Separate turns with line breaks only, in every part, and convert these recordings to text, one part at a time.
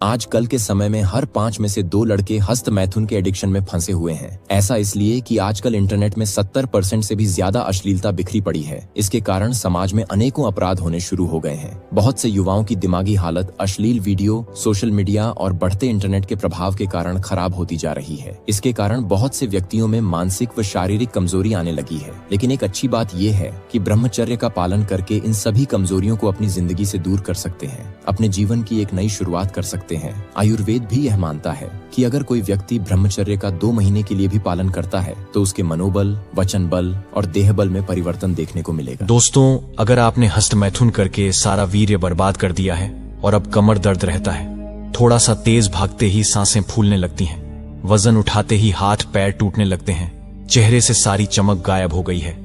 आजकल के समय में हर 5 में से 2 लड़के हस्त मैथुन के एडिक्शन में फंसे हुए हैं। ऐसा इसलिए कि आजकल इंटरनेट में 70% से भी ज्यादा अश्लीलता बिखरी पड़ी है। इसके कारण समाज में अनेकों अपराध होने शुरू हो गए हैं। बहुत से युवाओं की दिमागी हालत अश्लील वीडियो, सोशल मीडिया और बढ़ते इंटरनेट के प्रभाव के कारण खराब होती जा रही है। इसके कारण बहुत से व्यक्तियों में मानसिक व शारीरिक कमजोरी आने लगी है। लेकिन एक अच्छी बात यह है कि ब्रह्मचर्य का पालन करके इन सभी कमजोरियों को अपनी जिंदगी से दूर कर सकते हैं, अपने जीवन की एक नई शुरुआत कर सकते हैं। आयुर्वेद भी यह मानता है कि अगर कोई व्यक्ति ब्रह्मचर्य का 2 महीने के लिए भी पालन करता है तो उसके मनोबल, वचन बल और देह बल में परिवर्तन देखने को मिलेगा।
दोस्तों, अगर आपने हस्त मैथुन करके सारा वीर्य बर्बाद कर दिया है और अब कमर दर्द रहता है, थोड़ा सा तेज भागते ही सांसें फूलने लगती हैं, वजन उठाते ही हाथ पैर टूटने लगते हैं, चेहरे से सारी चमक गायब हो गई है,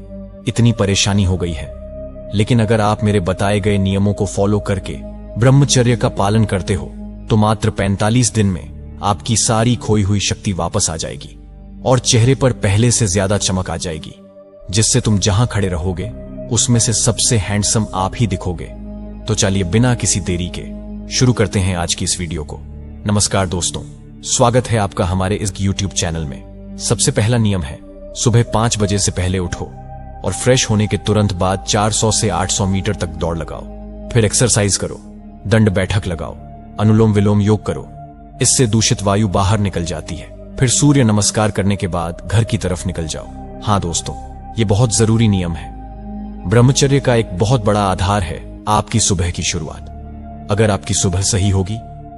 इतनी परेशानी हो गई है, लेकिन अगर आप मेरे बताए गए नियमों को फॉलो करके ब्रह्मचर्य का पालन करते हो तो मात्र 45 दिन में आपकी सारी खोई हुई शक्ति वापस आ जाएगी और चेहरे पर पहले से ज्यादा चमक आ जाएगी, जिससे तुम जहां खड़े रहोगे उसमें से सबसे हैंडसम आप ही दिखोगे। तो चलिए बिना किसी देरी के शुरू करते हैं आज की इस वीडियो को। नमस्कार दोस्तों, स्वागत है आपका हमारे इस YouTube चैनल में। सबसे पहला नियम है, सुबह 5 बजे से पहले उठो और फ्रेश होने के तुरंत बाद 400 से 800 मीटर तक दौड़ लगाओ। फिर एक्सरसाइज करो, दंड बैठक लगाओ, अनुलोम विलोम योग करो, इससे दूषित वायु बाहर निकल जाती है। फिर सूर्य नमस्कार करने के बाद घर की तरफ निकल जाओ। हाँ दोस्तों, ये बहुत जरूरी नियम है। ब्रह्मचर्य का एक बहुत बड़ा आधार है आपकी सुबह की शुरुआत। अगर आपकी सुबह सही होगी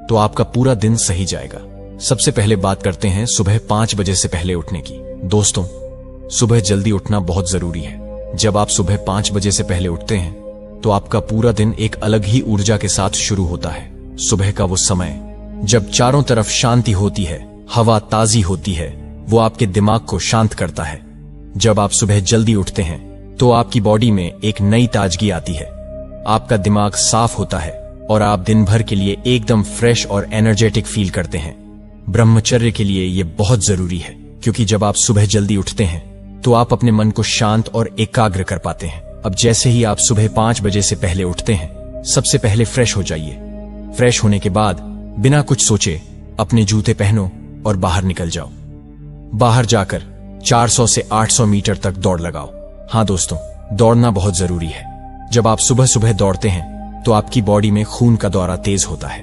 तो आपका पूरा दिन सही जाएगा। सबसे पहले बात करते हैं सुबह 5 बजे से पहले उठने की। दोस्तों, सुबह जल्दी उठना बहुत जरूरी है। जब आप सुबह 5 बजे से पहले उठते हैं तो आपका पूरा दिन एक अलग ही ऊर्जा के साथ शुरू होता है। सुबह का वो समय जब चारों तरफ शांति होती है, हवा ताजी होती है, वो आपके दिमाग को शांत करता है। जब आप सुबह जल्दी उठते हैं तो आपकी बॉडी में एक नई ताजगी आती है, आपका दिमाग साफ होता है और आप दिन भर के लिए एकदम फ्रेश और एनर्जेटिक फील करते हैं। ब्रह्मचर्य के लिए ये बहुत जरूरी है, क्योंकि जब आप सुबह जल्दी उठते हैं तो आप अपने मन को शांत और एकाग्र कर पाते हैं। अब जैसे ही आप सुबह 5 बजे से पहले उठते हैं, सबसे पहले फ्रेश हो जाइए। फ्रेश होने के बाद बिना कुछ सोचे अपने जूते पहनो और बाहर निकल जाओ। बाहर जाकर 400 से 800 मीटर तक दौड़ लगाओ। हाँ दोस्तों, दौड़ना बहुत जरूरी है। जब आप सुबह सुबह दौड़ते हैं तो आपकी बॉडी में खून का दौरा तेज होता है,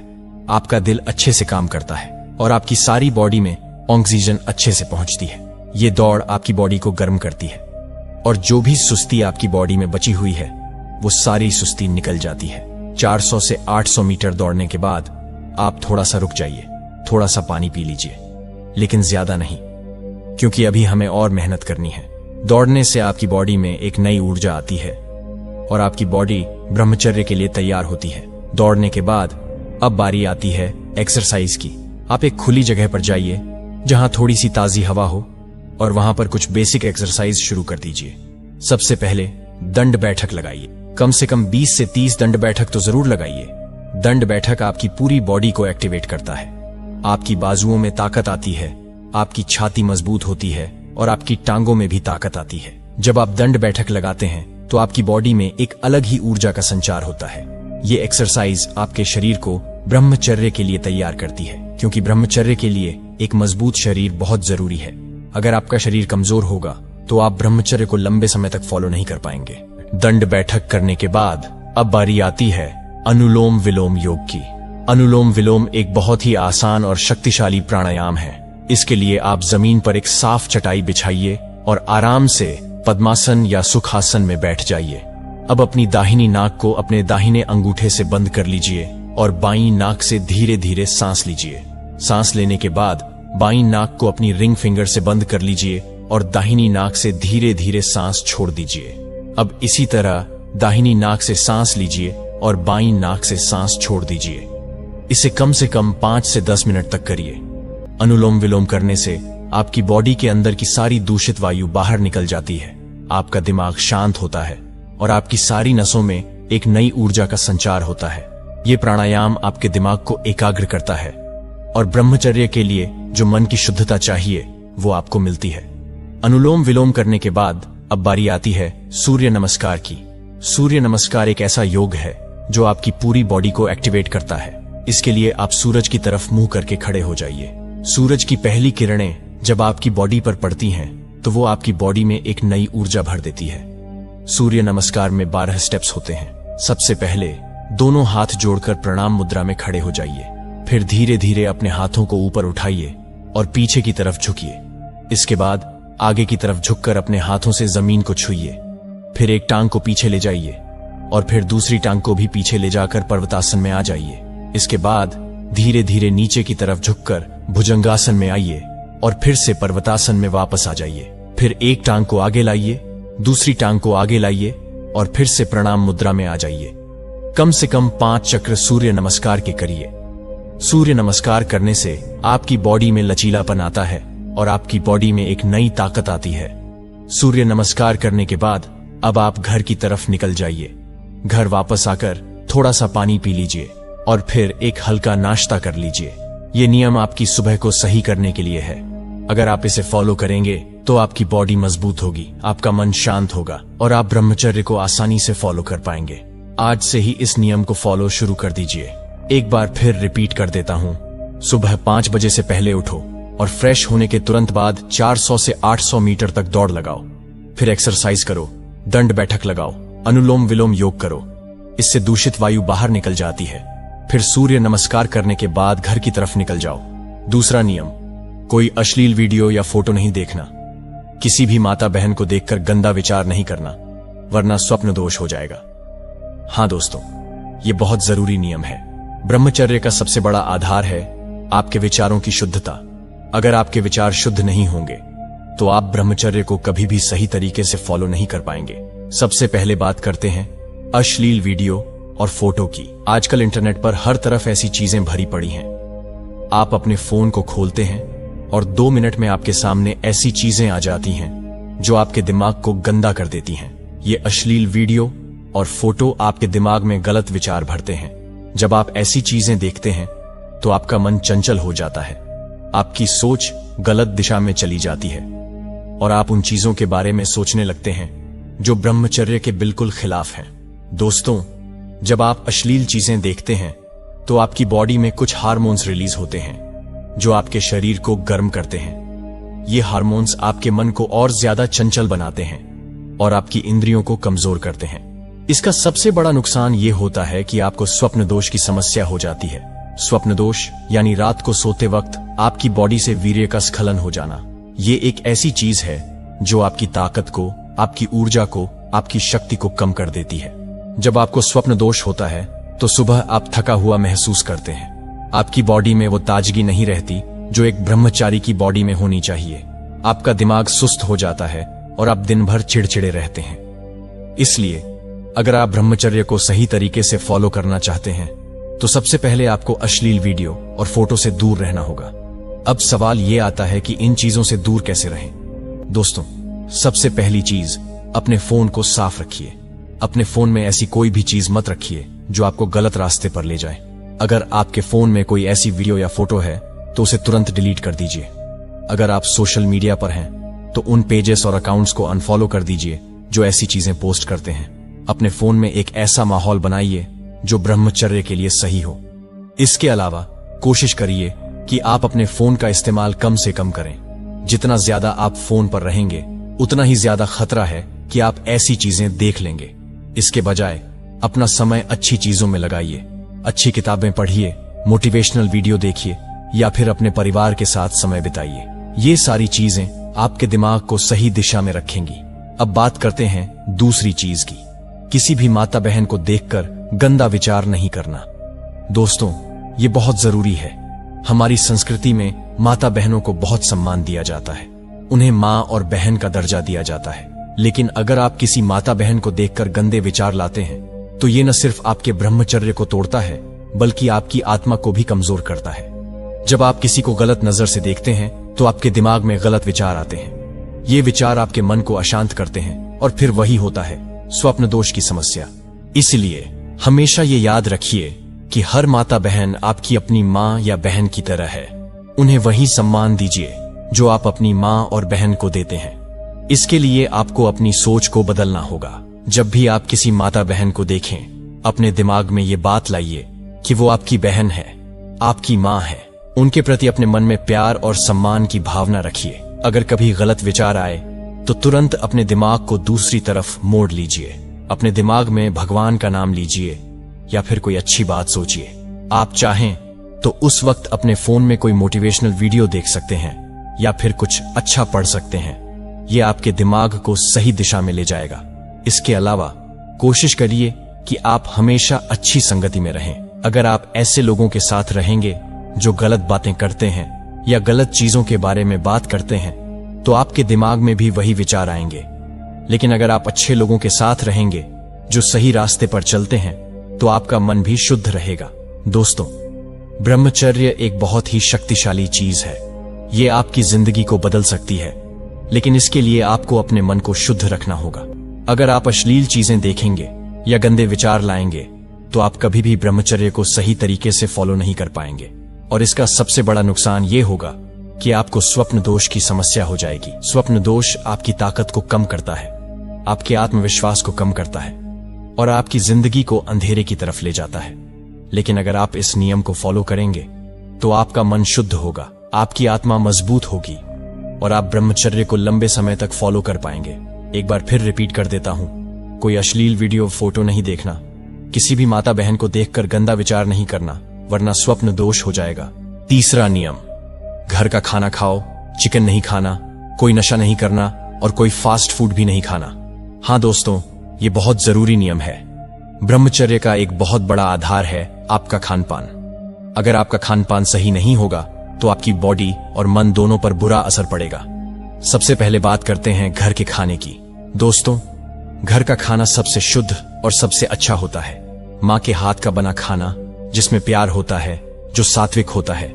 आपका दिल अच्छे से काम करता है और आपकी सारी बॉडी में ऑक्सीजन अच्छे से पहुंचती है। ये दौड़ आपकी बॉडी को गर्म करती है और जो भी सुस्ती आपकी बॉडी में बची हुई है वो सारी सुस्ती निकल जाती है। 400 से 800 मीटर दौड़ने के बाद आप थोड़ा सा रुक जाइए, थोड़ा सा पानी पी लीजिए, लेकिन ज्यादा नहीं, क्योंकि अभी हमें और मेहनत करनी है। दौड़ने से आपकी बॉडी में एक नई ऊर्जा आती है और आपकी बॉडी ब्रह्मचर्य के लिए तैयार होती है। दौड़ने के बाद अब बारी आती है एक्सरसाइज की। आप एक खुली जगह पर जाइए जहां थोड़ी सी ताजी हवा हो और वहां पर कुछ बेसिक एक्सरसाइज शुरू कर दीजिए। सबसे पहले दंड बैठक लगाइए। कम से कम 20 से 30 दंड बैठक तो जरूर लगाइए। दंड बैठक आपकी पूरी बॉडी को एक्टिवेट करता है, आपकी बाजुओं में ताकत आती है, आपकी छाती मजबूत होती है और आपकी टांगों में भी ताकत आती है। जब आप दंड बैठक लगाते हैं तो आपकी बॉडी में एक अलग ही ऊर्जा का संचार होता है। ये एक्सरसाइज आपके शरीर को ब्रह्मचर्य के लिए तैयार करती है, क्योंकि ब्रह्मचर्य के लिए एक मजबूत शरीर बहुत जरूरी है। अगर आपका शरीर कमजोर होगा तो आप ब्रह्मचर्य को लंबे समय तक फॉलो नहीं कर पाएंगे। दंड बैठक करने के बाद अब बारी आती है अनुलोम विलोम योग की। अनुलोम विलोम एक बहुत ही आसान और शक्तिशाली प्राणायाम है। इसके लिए आप जमीन पर एक साफ चटाई बिछाइए और आराम से पद्मासन या सुखासन में बैठ जाइए। अब अपनी दाहिनी नाक को अपने दाहिने अंगूठे से बंद कर लीजिए और बाईं नाक से धीरे धीरे सांस लीजिए। सांस लेने के बाद बाईं नाक को अपनी रिंग फिंगर से बंद कर लीजिए और दाहिनी नाक से धीरे धीरे सांस छोड़ दीजिए। अब इसी तरह दाहिनी नाक से सांस लीजिए और बाईं नाक से सांस छोड़ दीजिए। इसे कम से कम 5 से 10 मिनट तक करिए। अनुलोम विलोम करने से आपकी बॉडी के अंदर की सारी दूषित वायु बाहर निकल जाती है, आपका दिमाग शांत होता है और आपकी सारी नसों में एक नई ऊर्जा का संचार होता है। ये प्राणायाम आपके दिमाग को एकाग्र करता है और ब्रह्मचर्य के लिए जो मन की शुद्धता चाहिए वो आपको मिलती है। अनुलोम विलोम करने के बाद अब बारी आती है सूर्य नमस्कार की। सूर्य नमस्कार एक ऐसा योग है जो आपकी पूरी बॉडी को एक्टिवेट करता है। इसके लिए आप सूरज की तरफ मुंह करके खड़े हो जाइए। सूरज की पहली किरणें जब आपकी बॉडी पर पड़ती हैं तो वो आपकी बॉडी में एक नई ऊर्जा भर देती है। सूर्य नमस्कार में 12 स्टेप्स होते हैं। सबसे पहले दोनों हाथ जोड़कर प्रणाम मुद्रा में खड़े हो जाइए। फिर धीरे धीरे अपने हाथों को ऊपर उठाइए और पीछे की तरफ झुकिए। इसके बाद आगे की तरफ झुककर अपने हाथों से जमीन को छुइए। फिर एक टांग को पीछे ले जाइए और फिर दूसरी टांग को भी पीछे ले जाकर पर्वतासन में आ जाइए। इसके बाद धीरे धीरे नीचे की तरफ झुककर भुजंगासन में आइए और फिर से पर्वतासन में वापस आ जाइए। फिर एक टांग को आगे लाइए, दूसरी टांग को आगे लाइए और फिर से प्रणाम मुद्रा में आ जाइए। कम से कम 5 चक्र सूर्य नमस्कार के करिए। सूर्य नमस्कार करने से आपकी बॉडी में लचीलापन आता है और आपकी बॉडी में एक नई ताकत आती है। सूर्य नमस्कार करने के बाद अब आप घर की तरफ निकल जाइए। घर वापस आकर थोड़ा सा पानी पी लीजिए और फिर एक हल्का नाश्ता कर लीजिए। ये नियम आपकी सुबह को सही करने के लिए है। अगर आप इसे फॉलो करेंगे तो आपकी बॉडी मजबूत होगी, आपका मन शांत होगा और आप ब्रह्मचर्य को आसानी से फॉलो कर पाएंगे। आज से ही इस नियम को फॉलो शुरू कर दीजिए। एक बार फिर रिपीट कर देता हूँ। सुबह 5 बजे से पहले उठो और फ्रेश होने के तुरंत बाद 400 से 800 मीटर तक दौड़ लगाओ। फिर एक्सरसाइज करो, दंड बैठक लगाओ, अनुलोम विलोम योग करो। इससे दूषित वायु बाहर निकल जाती है। फिर सूर्य नमस्कार करने के बाद घर की तरफ निकल जाओ। दूसरा नियम, कोई अश्लील वीडियो या फोटो नहीं देखना। किसी भी माता बहन को देखकर गंदा विचार नहीं करना, वरना स्वप्न दोष हो जाएगा। हाँ दोस्तों, ये बहुत जरूरी नियम है। ब्रह्मचर्य का सबसे बड़ा आधार है आपके विचारों की शुद्धता। अगर आपके विचार शुद्ध नहीं होंगे तो आप ब्रह्मचर्य को कभी भी सही तरीके से फॉलो नहीं कर पाएंगे। सबसे पहले बात करते हैं अश्लील वीडियो और फोटो की। आजकल इंटरनेट पर हर तरफ ऐसी चीजें भरी पड़ी हैं। आप अपने फोन को खोलते हैं और 2 मिनट में आपके सामने ऐसी चीजें आ जाती हैं जो आपके दिमाग को गंदा कर देती हैं। ये अश्लील वीडियो और फोटो आपके दिमाग में गलत विचार भरते हैं। जब आप ऐसी चीजें देखते हैं तो आपका मन चंचल हो जाता है, आपकी सोच गलत दिशा में चली जाती है और आप उन चीजों के बारे में सोचने लगते हैं जो ब्रह्मचर्य के बिल्कुल खिलाफ हैं। दोस्तों, जब आप अश्लील चीजें देखते हैं तो आपकी बॉडी में कुछ हार्मोन्स रिलीज होते हैं जो आपके शरीर को गर्म करते हैं। ये हार्मोन्स आपके मन को और ज्यादा चंचल बनाते हैं और आपकी इंद्रियों को कमजोर करते हैं। इसका सबसे बड़ा नुकसान ये होता है कि आपको स्वप्न दोष की समस्या हो जाती है। स्वप्न दोष यानी रात को सोते वक्त आपकी बॉडी से वीर्य का स्खलन हो जाना। ये एक ऐसी चीज है जो आपकी ताकत को, आपकी ऊर्जा को, आपकी शक्ति को कम कर देती है। जब आपको स्वप्न दोष होता है तो सुबह आप थका हुआ महसूस करते हैं। आपकी बॉडी में वो ताजगी नहीं रहती जो एक ब्रह्मचारी की बॉडी में होनी चाहिए। आपका दिमाग सुस्त हो जाता है और आप दिन भर चिड़चिड़े रहते हैं। इसलिए अगर आप ब्रह्मचर्य को सही तरीके से फॉलो करना चाहते हैं तो सबसे पहले आपको अश्लील वीडियो और फोटो से दूर रहना होगा। अब सवाल ये आता है कि इन चीजों से दूर कैसे रहें। दोस्तों, सबसे पहली चीज, अपने फोन को साफ रखिए। अपने फोन में ऐसी कोई भी चीज मत रखिए जो आपको गलत रास्ते पर ले जाए। अगर आपके फोन में कोई ऐसी वीडियो या फोटो है तो उसे तुरंत डिलीट कर दीजिए। अगर आप सोशल मीडिया पर हैं तो उन पेजेस और अकाउंट्स को अनफॉलो कर दीजिए जो ऐसी चीजें पोस्ट करते हैं। अपने फोन में एक ऐसा माहौल बनाइए जो ब्रह्मचर्य के लिए सही हो। इसके अलावा कोशिश करिए कि आप अपने फोन का इस्तेमाल कम से कम करें। जितना ज्यादा आप फोन पर रहेंगे उतना ही ज्यादा खतरा है कि आप ऐसी चीजें देख लेंगे। इसके बजाय अपना समय अच्छी चीजों में लगाइए। अच्छी किताबें पढ़िए, मोटिवेशनल वीडियो देखिए या फिर अपने परिवार के साथ समय बिताइए। ये सारी चीजें आपके दिमाग को सही दिशा में रखेंगी। अब बात करते हैं दूसरी चीज की। किसी भी माता बहन को देखकर गंदा विचार नहीं करना। दोस्तों, ये बहुत जरूरी है। हमारी संस्कृति में माता बहनों को बहुत सम्मान दिया जाता है। उन्हें माँ और बहन का दर्जा दिया जाता है। लेकिन अगर आप किसी माता बहन को देखकर गंदे विचार लाते हैं तो ये न सिर्फ आपके ब्रह्मचर्य को तोड़ता है बल्कि आपकी आत्मा को भी कमजोर करता है। जब आप किसी को गलत नजर से देखते हैं तो आपके दिमाग में गलत विचार आते हैं। ये विचार आपके मन को अशांत करते हैं और फिर वही होता है स्वप्न दोष की समस्या। इसलिए हमेशा ये याद रखिए कि हर माता बहन आपकी अपनी माँ या बहन की तरह है। उन्हें वही सम्मान दीजिए जो आप अपनी माँ और बहन को देते हैं। इसके लिए आपको अपनी सोच को बदलना होगा। जब भी आप किसी माता बहन को देखें, अपने दिमाग में ये बात लाइए कि वो आपकी बहन है आपकी माँ है, उनके प्रति अपने मन में प्यार और सम्मान की भावना रखिए। अगर कभी गलत विचार आए तो तुरंत अपने दिमाग को दूसरी तरफ मोड़ लीजिए। अपने दिमाग में भगवान का नाम लीजिए या फिर कोई अच्छी बात सोचिए। आप चाहें तो उस वक्त अपने फोन में कोई मोटिवेशनल वीडियो देख सकते हैं या फिर कुछ अच्छा पढ़ सकते हैं। यह आपके दिमाग को सही दिशा में ले जाएगा। इसके अलावा कोशिश करिए कि आप हमेशा अच्छी संगति में रहें। अगर आप ऐसे लोगों के साथ रहेंगे जो गलत बातें करते हैं या गलत चीजों के बारे में बात करते हैं तो आपके दिमाग में भी वही विचार आएंगे। लेकिन अगर आप अच्छे लोगों के साथ रहेंगे जो सही रास्ते पर चलते हैं तो आपका मन भी शुद्ध रहेगा। दोस्तों, ब्रह्मचर्य एक बहुत ही शक्तिशाली चीज है। ये आपकी जिंदगी को बदल सकती है, लेकिन इसके लिए आपको अपने मन को शुद्ध रखना होगा। अगर आप अश्लील चीजें देखेंगे या गंदे विचार लाएंगे तो आप कभी भी ब्रह्मचर्य को सही तरीके से फॉलो नहीं कर पाएंगे और इसका सबसे बड़ा नुकसान ये होगा कि आपको स्वप्न दोष की समस्या हो जाएगी। स्वप्न दोष आपकी ताकत को कम करता है, आपके आत्मविश्वास को कम करता है और आपकी जिंदगी को अंधेरे की तरफ ले जाता है। लेकिन अगर आप इस नियम को फॉलो करेंगे तो आपका मन शुद्ध होगा, आपकी आत्मा मजबूत होगी और आप ब्रह्मचर्य को लंबे समय तक फॉलो कर पाएंगे। एक बार फिर रिपीट कर देता हूं, कोई अश्लील वीडियो फोटो नहीं देखना, किसी भी माता बहन को देखकर गंदा विचार नहीं करना, वरना स्वप्न दोष हो जाएगा। तीसरा नियम, घर का खाना खाओ, चिकन नहीं खाना, कोई नशा नहीं करना और कोई फास्ट फूड भी नहीं खाना। हाँ दोस्तों, ये बहुत जरूरी नियम है। ब्रह्मचर्य का एक बहुत बड़ा आधार है आपका खान पान। अगर आपका खान पान सही नहीं होगा तो आपकी बॉडी और मन दोनों पर बुरा असर पड़ेगा। सबसे पहले बात करते हैं घर के खाने की। दोस्तों, घर का खाना सबसे शुद्ध और सबसे अच्छा होता है। माँ के हाथ का बना खाना जिसमें प्यार होता है, जो सात्विक होता है,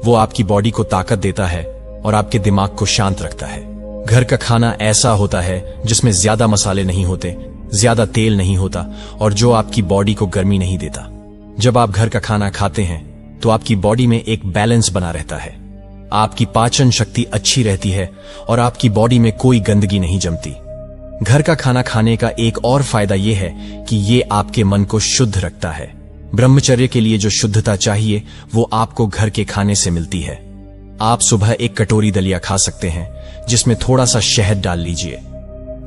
वो आपकी बॉडी को ताकत देता है और आपके दिमाग को शांत रखता है। घर का खाना ऐसा होता है जिसमें ज्यादा मसाले नहीं होते, ज्यादा तेल नहीं होता और जो आपकी बॉडी को गर्मी नहीं देता। जब आप घर का खाना खाते हैं तो आपकी बॉडी में एक बैलेंस बना रहता है, आपकी पाचन शक्ति अच्छी रहती है और आपकी बॉडी में कोई गंदगी नहीं जमती। घर का खाना खाने का एक और फायदा यह है कि ये आपके मन को शुद्ध रखता है। ब्रह्मचर्य के लिए जो शुद्धता चाहिए वो आपको घर के खाने से मिलती है। आप सुबह एक कटोरी दलिया खा सकते हैं जिसमें थोड़ा सा शहद डाल लीजिए।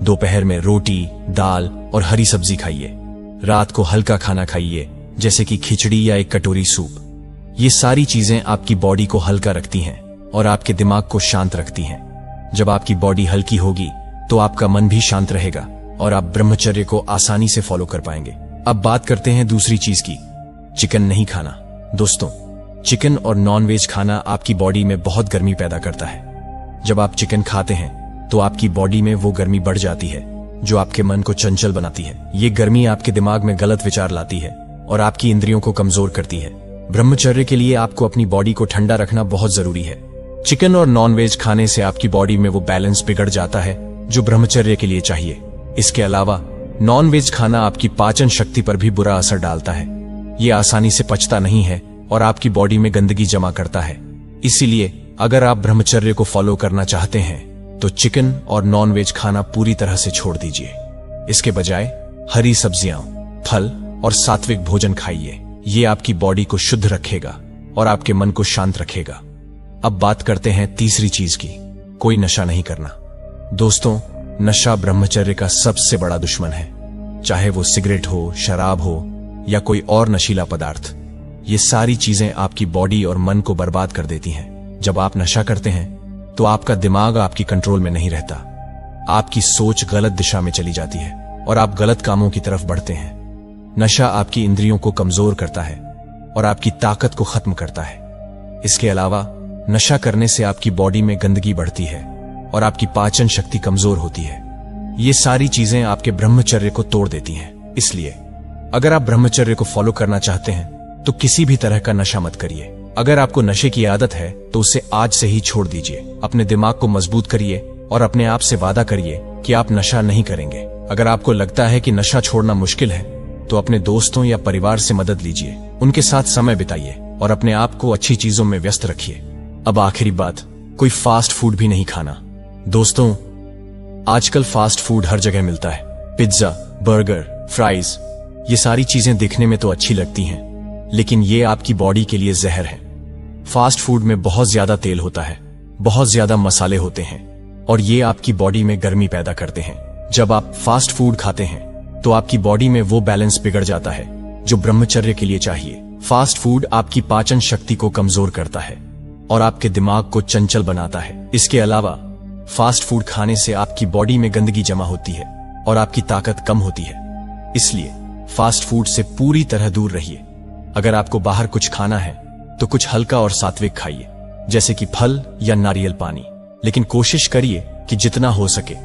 दोपहर में रोटी, दाल और हरी सब्जी खाइए। रात को हल्का खाना खाइए जैसे कि खिचड़ी या एक कटोरी सूप। ये सारी चीजें आपकी बॉडी को हल्का रखती हैं और आपके दिमाग को शांत रखती हैं। जब आपकी बॉडी हल्की होगी तो आपका मन भी शांत रहेगा और आप ब्रह्मचर्य को आसानी से फॉलो कर पाएंगे। अब बात करते हैं दूसरी चीज की, चिकन नहीं खाना। दोस्तों, चिकन और नॉनवेज खाना आपकी बॉडी में बहुत गर्मी पैदा करता है। जब आप चिकन खाते हैं तो आपकी बॉडी में वो गर्मी बढ़ जाती है जो आपके मन को चंचल बनाती है। ये गर्मी आपके दिमाग में गलत विचार लाती है और आपकी इंद्रियों को कमजोर करती है। ब्रह्मचर्य के लिए आपको अपनी बॉडी को ठंडा रखना बहुत जरूरी है। चिकन और नॉनवेज खाने से आपकी बॉडी में वो बैलेंस बिगड़ जाता है जो ब्रह्मचर्य के लिए चाहिए। इसके अलावा नॉनवेज खाना आपकी पाचन शक्ति पर भी बुरा असर डालता है। ये आसानी से पचता नहीं है और आपकी बॉडी में गंदगी जमा करता है। इसीलिए अगर आप ब्रह्मचर्य को फॉलो करना चाहते हैं तो चिकन और नॉनवेज खाना पूरी तरह से छोड़ दीजिए। इसके बजाय हरी सब्जियां, फल और सात्विक भोजन खाइए। ये आपकी बॉडी को शुद्ध रखेगा और आपके मन को शांत रखेगा। अब बात करते हैं तीसरी चीज की, कोई नशा नहीं करना। दोस्तों, नशा ब्रह्मचर्य का सबसे बड़ा दुश्मन है। चाहे वो सिगरेट हो, शराब हो या कोई और नशीला पदार्थ, ये सारी चीजें आपकी बॉडी और मन को बर्बाद कर देती हैं। जब आप नशा करते हैं तो आपका दिमाग आपकी कंट्रोल में नहीं रहता। आपकी सोच गलत दिशा में चली जाती है और आप गलत कामों की तरफ बढ़ते हैं। नशा आपकी इंद्रियों को कमजोर करता है और आपकी ताकत को खत्म करता है। इसके अलावा नशा करने से आपकी बॉडी में गंदगी बढ़ती है और आपकी पाचन शक्ति कमजोर होती है। ये सारी चीजें आपके ब्रह्मचर्य को तोड़ देती हैं। इसलिए अगर आप ब्रह्मचर्य को फॉलो करना चाहते हैं तो किसी भी तरह का नशा मत करिए। अगर आपको नशे की आदत है तो उसे आज से ही छोड़ दीजिए। अपने दिमाग को मजबूत करिए और अपने आप से वादा करिए कि आप नशा नहीं करेंगे। अगर आपको लगता है कि नशा छोड़ना मुश्किल है तो अपने दोस्तों या परिवार से मदद लीजिए, उनके साथ समय बिताइए और अपने आप को अच्छी चीजों में व्यस्त रखिए। अब आखिरी बात, कोई फास्ट फूड भी नहीं खाना। दोस्तों, आजकल फास्ट फूड हर जगह मिलता है। पिज्जा, बर्गर, फ्राइज, ये सारी चीजें दिखने में तो अच्छी लगती हैं, लेकिन ये आपकी बॉडी के लिए जहर है। फास्ट फूड में बहुत ज्यादा तेल होता है, बहुत ज्यादा मसाले होते हैं और ये आपकी बॉडी में गर्मी पैदा करते हैं। जब आप फास्ट फूड खाते हैं तो आपकी बॉडी में वो बैलेंस बिगड़ जाता है जो ब्रह्मचर्य के लिए चाहिए। फास्ट फूड आपकी पाचन शक्ति को कमजोर करता है और आपके दिमाग को चंचल बनाता है। इसके अलावा फास्ट फूड खाने से आपकी बॉडी में गंदगी जमा होती है और आपकी ताकत कम होती है। इसलिए फास्ट फूड से पूरी तरह दूर रहिए। अगर आपको बाहर कुछ खाना है तो कुछ हल्का और सात्विक खाइए, जैसे कि फल या नारियल पानी, लेकिन कोशिश करिए कि जितना हो सके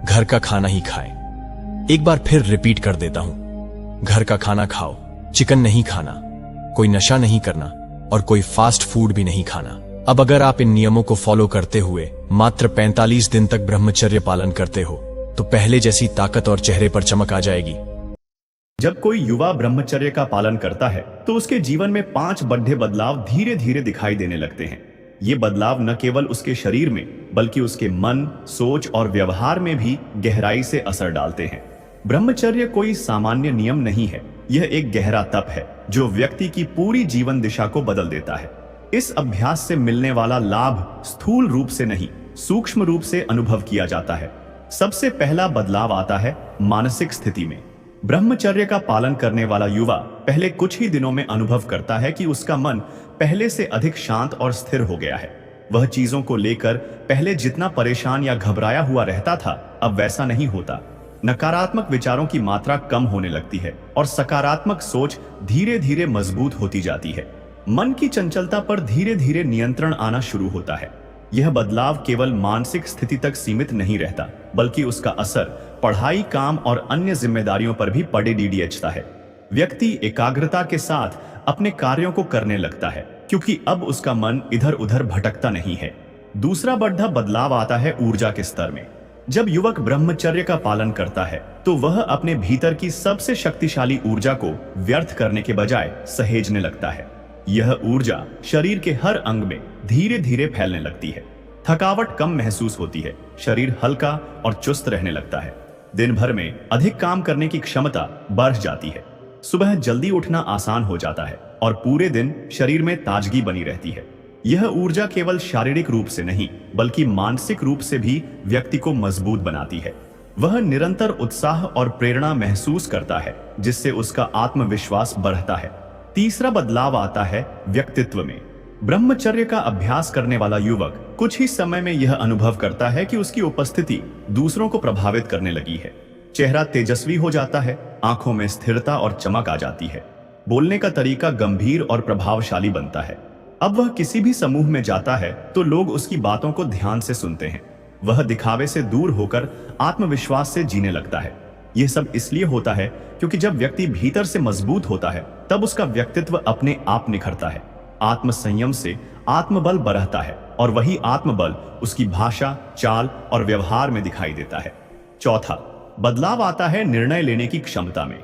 घर का खाना ही खाएं। एक बार फिर रिपीट कर देता हूं, घर का खाना खाओ, चिकन नहीं खाना, कोई नशा नहीं करना और कोई फास्ट फूड भी नहीं खाना। अब अगर आप इन नियमों को फॉलो करते हुए मात्र 45 दिन तक ब्रह्मचर्य पालन करते हो तो पहले जैसी ताकत और चेहरे पर चमक आ जाएगी।
जब कोई युवा ब्रह्मचर्य का पालन करता है तो उसके जीवन में 5 बड़े बदलाव धीरे धीरे दिखाई देने लगते हैं। ये बदलाव न केवल उसके शरीर में बल्कि उसके मन, सोच और व्यवहार में भी गहराई से असर डालते हैं। ब्रह्मचर्य कोई सामान्य नियम नहीं है, यह एक गहरा तप है जो व्यक्ति की पूरी जीवन दिशा को बदल देता है। इस अभ्यास से मिलने वाला लाभ स्थूल रूप से नहीं, सूक्ष्म रूप से अनुभव किया जाता है। सबसे पहला बदलाव आता है मानसिक स्थिति में। ब्रह्मचर्य का पालन करने वाला युवा पहले कुछ ही दिनों में अनुभव करता है कि उसका मन पहले से अधिक शांत और स्थिर हो गया है। वह चीजों को लेकर पहले जितना परेशान या घबराया हुआ रहता था, अब वैसा नहीं होता। नकारात्मक विचारों की मात्रा कम होने लगती है और सकारात्मक सोच धीरे धीरे मजबूत होती जाती है। मन की चंचलता पर धीरे धीरे नियंत्रण आना शुरू होता है। यह बदलाव केवल मानसिक स्थिति तक सीमित नहीं रहता, बल्कि उसका असर पढ़ाई, काम और अन्य जिम्मेदारियों पर भी पड़े डीडीएचता है। व्यक्ति एकाग्रता के साथ अपने कार्यों को करने लगता है क्योंकि अब उसका मन इधर उधर भटकता नहीं है। दूसरा बड़ा बदलाव आता है ऊर्जा के स्तर में। जब युवक ब्रह्मचर्य का पालन करता है तो वह अपने भीतर की सबसे शक्तिशाली ऊर्जा को व्यर्थ करने के बजाय सहेजने लगता है। यह ऊर्जा शरीर के हर अंग में धीरे धीरे फैलने लगती है। थकावट कम महसूस होती है, शरीर हल्का और चुस्त रहने लगता है। दिन भर में अधिक काम करने की क्षमता बढ़ जाती है। सुबह जल्दी उठना आसान हो जाता है और पूरे दिन शरीर में ताजगी बनी रहती है। यह ऊर्जा केवल शारीरिक रूप से नहीं बल्कि मानसिक रूप से भी व्यक्ति को मजबूत बनाती है। वह निरंतर उत्साह और प्रेरणा महसूस करता है जिससे उसका आत्मविश्वास बढ़ता है। तीसरा बदलाव आता है व्यक्तित्व में। ब्रह्मचर्य का अभ्यास करने वाला युवक कुछ ही समय में यह अनुभव करता है कि उसकी उपस्थिति दूसरों को प्रभावित करने लगी है। चेहरा तेजस्वी हो जाता है, आंखों में स्थिरता और चमक आ जाती है। बोलने का तरीका गंभीर और प्रभावशाली बनता है। अब वह किसी भी समूह में जाता है तो लोग उसकी बातों को ध्यान से सुनते हैं। वह दिखावे से दूर होकर आत्मविश्वास से जीने लगता है। यह सब इसलिए होता है क्योंकि जब व्यक्ति भीतर से मजबूत होता है तब उसका व्यक्तित्व अपने आप निखरता है। आत्म संयम से आत्मबल बढ़ता है और वही आत्मबल उसकी भाषा, चाल और व्यवहार में दिखाई देता है। चौथा बदलाव आता है निर्णय लेने की क्षमता में।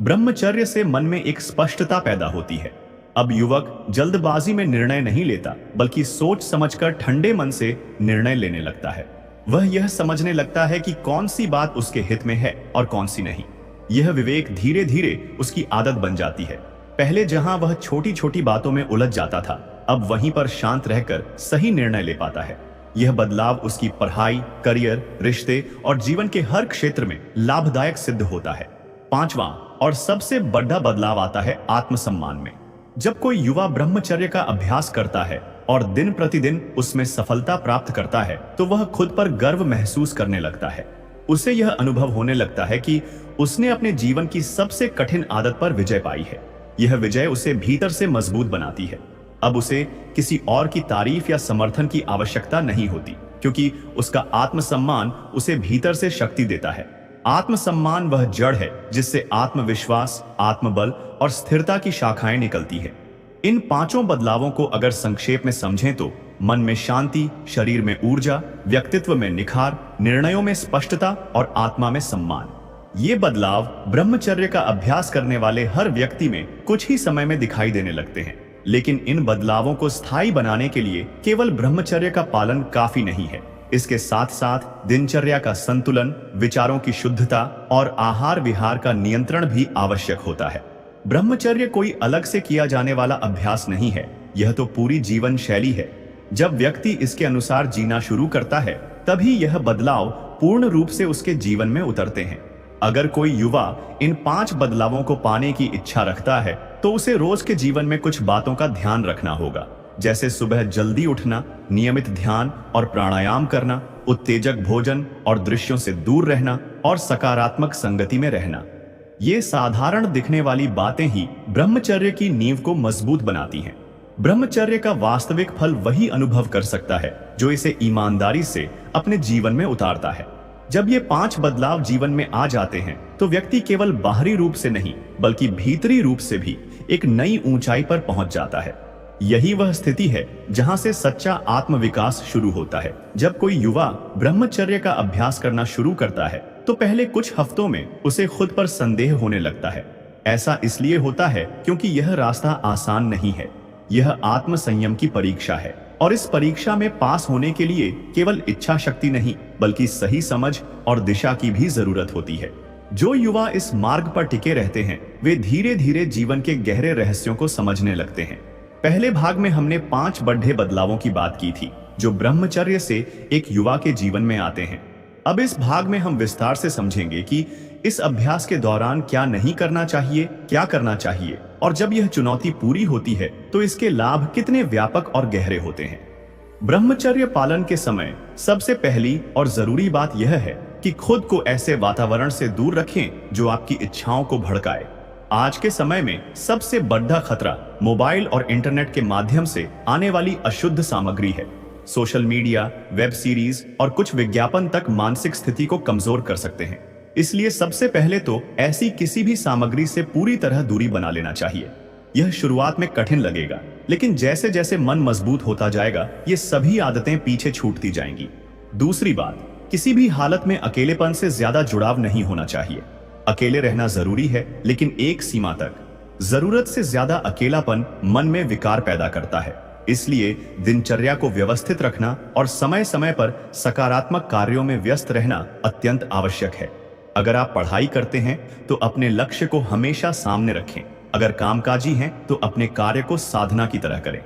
ब्रह्मचर्य से मन में एक स्पष्टता पैदा होती है। अब युवक जल्दबाजी में निर्णय नहीं लेता बल्कि सोच समझकर ठंडे मन से निर्णय लेने लगता है। वह यह समझने लगता है कि कौन सी बात उसके हित में है और कौन सी नहीं। यह विवेक धीरे धीरे उसकी आदत बन जाती है। पहले जहां वह छोटी छोटी बातों में उलझ जाता था, अब वहीं पर शांत रहकर सही निर्णय ले पाता है। यह बदलाव उसकी पढ़ाई, करियर, रिश्ते और जीवन के हर क्षेत्र में लाभदायक सिद्ध होता है। पांचवा और सबसे बड़ा बदलाव आता है आत्मसम्मान में। जब कोई युवा ब्रह्मचर्य का अभ्यास करता है और दिन प्रतिदिन उसमें सफलता प्राप्त करता है तो वह खुद पर गर्व महसूस करने लगता है। उसे यह अनुभव होने लगता है कि उसने अपने जीवन की सबसे कठिन आदत पर विजय पाई है। यह विजय उसे भीतर से मजबूत बनाती है। अब उसे किसी और की तारीफ या समर्थन की आवश्यकता नहीं होती क्योंकि उसका आत्मसम्मान उसे भीतर से शक्ति देता है। आत्मसम्मान वह जड़ है जिससे आत्मविश्वास, आत्मबल और स्थिरता की शाखाएं निकलती है। इन पांचों बदलावों को अगर संक्षेप में समझें तो मन में शांति, शरीर में ऊर्जा, व्यक्तित्व में निखार, निर्णयों में स्पष्टता और आत्मा में सम्मान। ये बदलाव ब्रह्मचर्य का अभ्यास करने वाले हर व्यक्ति में कुछ ही समय में दिखाई देने लगते हैं। लेकिन इन बदलावों को स्थायी बनाने के लिए केवल ब्रह्मचर्य का पालन काफी नहीं है। इसके साथ साथ दिनचर्या का संतुलन, विचारों की शुद्धता और आहार विहार का नियंत्रण भी आवश्यक होता है। ब्रह्मचर्य कोई अलग से किया जाने वाला अभ्यास नहीं है। यह तो पूरी जीवन शैली है। जब व्यक्ति इसके अनुसार जीना शुरू करता है तभी यह बदलाव पूर्ण रूप से उसके जीवन में उतरते हैं। अगर कोई युवा इन 5 बदलावों को पाने की इच्छा रखता है तो उसे रोज के जीवन में कुछ बातों का ध्यान रखना होगा, जैसे सुबह जल्दी उठना, नियमित ध्यान और प्राणायाम करना, उत्तेजक भोजन और दृश्यों से दूर रहना और सकारात्मक संगति में रहना। ये साधारण दिखने वाली बातें ही ब्रह्मचर्य की नींव को मजबूत बनाती हैं। ब्रह्मचर्य का वास्तविक फल वही अनुभव कर सकता है जो इसे ईमानदारी से अपने जीवन में उतारता है। जब ये 5 बदलाव जीवन में आ जाते हैं तो व्यक्ति केवल बाहरी रूप से नहीं बल्कि भीतरी रूप से भी एक नई ऊंचाई पर पहुंच जाता है। यही वह स्थिति है जहां से सच्चा आत्मविकास शुरू होता है। जब कोई युवा ब्रह्मचर्य का अभ्यास करना शुरू करता है तो पहले कुछ हफ्तों में उसे खुद पर संदेह होने लगता है। ऐसा इसलिए होता है क्योंकि यह रास्ता आसान नहीं है। यह आत्म संयम की परीक्षा है और इस परीक्षा में पास होने के लिए केवल इच्छा शक्ति नहीं बल्कि सही समझ और दिशा की भी जरूरत होती है। जो युवा इस मार्ग पर टिके रहते हैं वे धीरे धीरे जीवन के गहरे रहस्यों को समझने लगते हैं। पहले भाग में हमने 5 बड़े बदलावों की बात की थी जो ब्रह्मचर्य से एक युवा के जीवन में आते हैं। अब इस भाग में हम विस्तार से समझेंगे कि इस अभ्यास के दौरान क्या नहीं करना चाहिए, क्या करना चाहिए और जब यह चुनौती पूरी होती है तो इसके लाभ कितने व्यापक और गहरे होते हैं। ब्रह्मचर्य पालन के समय सबसे पहली और जरूरी बात यह है कि खुद को ऐसे वातावरण से दूर रखें जो आपकी इच्छाओं को भड़काए। आज के समय में सबसे बड़ा खतरा मोबाइल और इंटरनेट के माध्यम से आने वाली अशुद्ध सामग्री है। सोशल मीडिया, वेब सीरीज और कुछ विज्ञापन तक मानसिक स्थिति को कमजोर कर सकते हैं। इसलिए सबसे पहले तो ऐसी किसी भी सामग्री से पूरी तरह दूरी बना लेना चाहिए। यह शुरुआत में कठिन लगेगा, लेकिन जैसे जैसे मन मजबूत होता जाएगा ये सभी आदतें पीछे छूटती जाएंगी। दूसरी बात, किसी भी हालत में अकेलेपन से ज्यादा जुड़ाव नहीं होना चाहिए। अकेले रहना जरूरी है लेकिन एक सीमा तक। जरूरत से ज्यादा अकेलापन मन में विकार पैदा करता है। इसलिए दिनचर्या को व्यवस्थित रखना और समय समय पर सकारात्मक कार्यों में व्यस्त रहना अत्यंत आवश्यक है। अगर आप पढ़ाई करते हैं तो अपने लक्ष्य को हमेशा सामने रखें। अगर कामकाजी हैं तो अपने कार्य को साधना की तरह करें।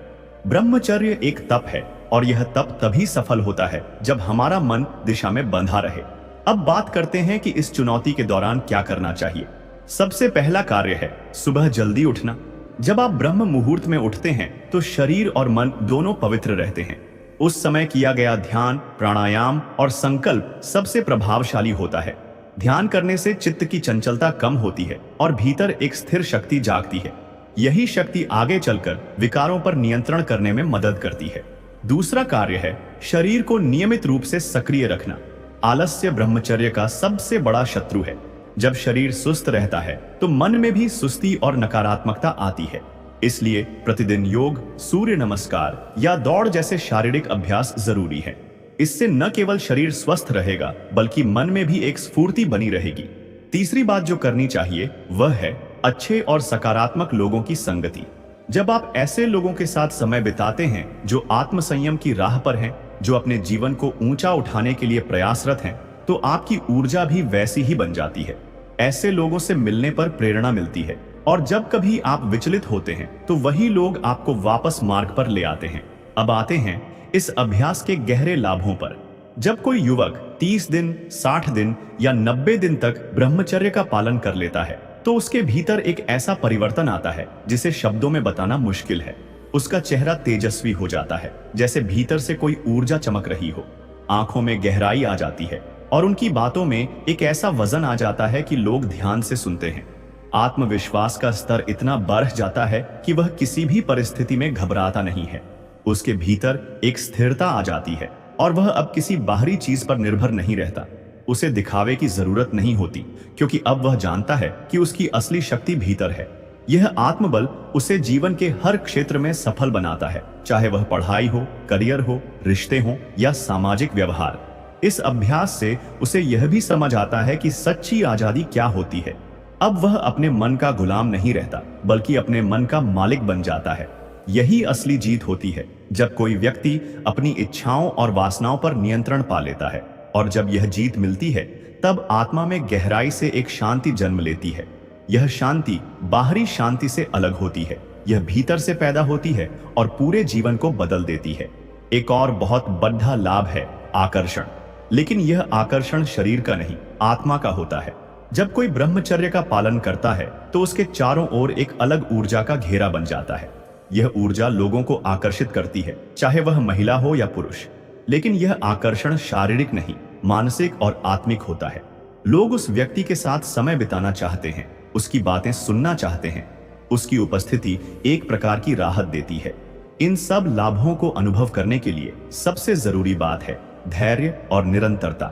ब्रह्मचर्य एक तप है और यह तप तभी सफल होता है जब हमारा मन दिशा में बंधा रहे। अब बात करते हैं कि इस चुनौती के दौरान क्या करना चाहिए। सबसे पहला कार्य है सुबह जल्दी उठना। जब आप ब्रह्म मुहूर्त में उठते हैं तो शरीर और मन दोनों पवित्र रहते हैं। उस समय किया गया ध्यान, प्राणायाम और संकल्प सबसे प्रभावशाली होता है। ध्यान करने से चित्त की चंचलता कम होती है और भीतर एक स्थिर शक्ति जागती है। यही शक्ति आगे चलकर विकारों पर नियंत्रण करने में मदद करती है। दूसरा कार्य है शरीर को नियमित रूप से सक्रिय रखना। आलस्य ब्रह्मचर्य का सबसे बड़ा शत्रु है। जब शरीर सुस्त रहता है तो मन में भी सुस्ती और नकारात्मकता आती है। इसलिए प्रतिदिन योग, सूर्य नमस्कार या दौड़ जैसे शारीरिक अभ्यास जरूरी है। इससे न केवल शरीर स्वस्थ रहेगा बल्कि मन में भी एक स्फूर्ति बनी रहेगी। तीसरी बात जो करनी चाहिए वह है अच्छे और सकारात्मक लोगों की संगति। जब आप ऐसे लोगों के साथ समय बिताते हैं जो आत्मसंयम की राह पर हैं, जो अपने जीवन को ऊंचा उठाने के लिए प्रयासरत हैं, तो आपकी ऊर्जा भी वैसी ही बन जाती है। ऐसे लोगों से मिलने पर प्रेरणा मिलती है और जब कभी आप विचलित होते हैं तो वही लोग आपको वापस मार्ग पर ले आते हैं। अब आते हैं इस अभ्यास के गहरे लाभों पर। जब कोई युवक 30 दिन, 60 दिन या 90 दिन तक ब्रह्मचर्य का पालन कर लेता है तो उसके भीतर एक ऐसा परिवर्तन आता है जिसे शब्दों में बताना मुश्किल है। उसका चेहरा तेजस्वी हो जाता है, जैसे भीतर से कोई ऊर्जा चमक रही हो। आंखों में गहराई आ जाती है और उनकी बातों में एक ऐसा वजन आ जाता है कि लोग ध्यान से सुनते हैं। आत्मविश्वास का स्तर इतना बढ़ जाता है कि वह किसी भी परिस्थिति में घबराता नहीं है। उसके भीतर एक स्थिरता आ जाती है और वह अब किसी बाहरी चीज पर निर्भर नहीं रहता। उसे दिखावे की जरूरत नहीं होती क्योंकि अब वह जानता है कि उसकी असली शक्ति भीतर है। यह आत्मबल उसे जीवन के हर क्षेत्र में सफल बनाता है, चाहे वह पढ़ाई हो, करियर हो, रिश्ते हो या सामाजिक व्यवहार। इस अभ्यास से उसे यह भी समझ आता है कि सच्ची आजादी क्या होती है। अब वह अपने मन का गुलाम नहीं रहता बल्कि अपने मन का मालिक बन जाता है। यही असली जीत होती है, जब कोई व्यक्ति अपनी इच्छाओं और वासनाओं पर नियंत्रण पा लेता है। और जब यह जीत मिलती है तब आत्मा में गहराई से एक शांति जन्म लेती है। यह शांति बाहरी शांति से अलग होती है यह भीतर से पैदा होती है और पूरे जीवन को बदल देती है। एक और बहुत बड़ा लाभ है आकर्षण, लेकिन यह आकर्षण शरीर का नहीं, आत्मा का होता है। जब कोई ब्रह्मचर्य का पालन करता है तो उसके चारों ओर एक अलग ऊर्जा का घेरा बन जाता है। यह ऊर्जा लोगों को आकर्षित करती है, चाहे वह महिला हो या पुरुष। लेकिन यह आकर्षण शारीरिक नहीं, मानसिक और आत्मिक होता है। लोग उस व्यक्ति के साथ समय बिताना चाहते हैं, उसकी बातें सुनना चाहते हैं। उसकी उपस्थिति एक प्रकार की राहत देती है। इन सब लाभों को अनुभव करने के लिए सबसे जरूरी बात है धैर्य और निरंतरता।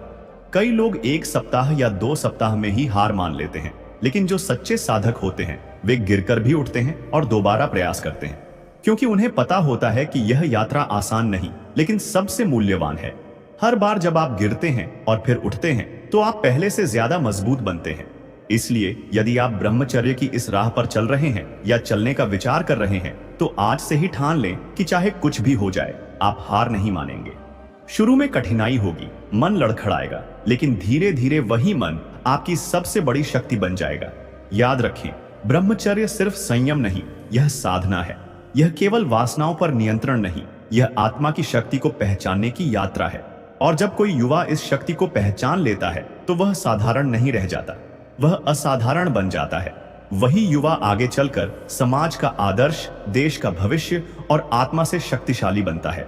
कई लोग 1 सप्ताह या 2 सप्ताह में ही हार मान लेते हैं, लेकिन जो सच्चे साधक होते हैं वे गिरकर भी उठते हैं और दोबारा प्रयास करते हैं, क्योंकि उन्हें पता होता है कि यह यात्रा आसान नहीं, लेकिन सबसे मूल्यवान है। हर बार जब आप गिरते हैं और फिर उठते हैं तो आप पहले से ज्यादा मजबूत बनते हैं। इसलिए यदि आप ब्रह्मचर्य की इस राह पर चल रहे हैं या चलने का विचार कर रहे हैं तो आज से ही ठान लें कि चाहे कुछ भी हो जाए आप हार नहीं मानेंगे। शुरू में कठिनाई होगी, मन लड़खड़ाएगा, लेकिन धीरे धीरे वही मन आपकी सबसे बड़ी शक्ति बन जाएगा। याद रखें, ब्रह्मचर्य सिर्फ संयम नहीं, यह साधना है। यह केवल वासनाओं पर नियंत्रण नहीं, यह आत्मा की शक्ति को पहचानने की यात्रा है। और जब कोई युवा इस शक्ति को पहचान लेता है तो वह साधारण नहीं रह जाता, वह असाधारण बन जाता है। वही युवा आगे चलकर समाज का आदर्श, देश का भविष्य और आत्मा से शक्तिशाली बनता है।